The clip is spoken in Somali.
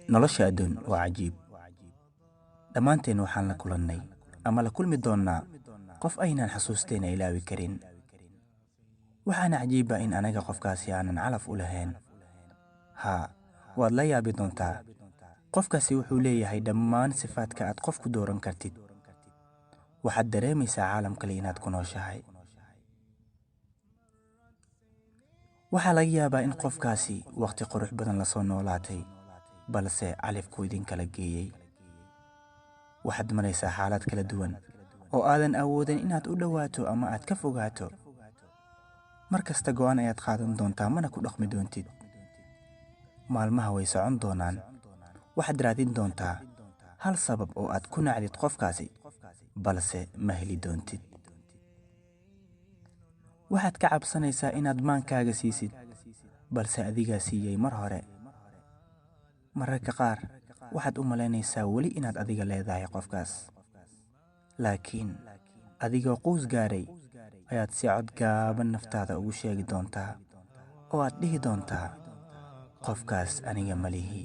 nolosha adduun waa cajiib. Dhammaanteen waxaan la kulannay ama la kulmi doonnaa qof aynaan xasuusteena ilaawi karin. Waxaana cajiiba in anaga qofkaasi aanan calaf u lahayn. Haa, waad la yaabi doontaa. Qofkaasi wuxuu leeyahay dhammaan sifaadka aad qofku dooran kartid. Waxaad dareemaysaa caalam kale inaad ku nooshahay. waxaa laga yaabaa in qofkaasi waqti qurux badan la soo noolaatay, balse califku idin kala geeyey. waxaad maraysaa xaalad kala duwan oo aadan awoodin inaad u dhawaato ama aad ka fogaato. markasta go'aan ayaad qaadan doontaa, mana ku dhaqmi doontid. maalmaha way socon doonaan. waxaad raadin doontaa hal sabab oo aad ku nacdid qofkaasi, balse ma heli doontid. waxaad ka cabsanaysaa inaad maankaaga siisid, balse adigaa siiyey mar hore. mararka qaar waxaad u malaynaysaa weli inaad adiga leedahay qofkaas, laakiin adigoo quus gaaray ayaad si cod gaaban naftaada ugu sheegi doontaa oo aad dhihi doontaa, qofkaas aniga ma lihi.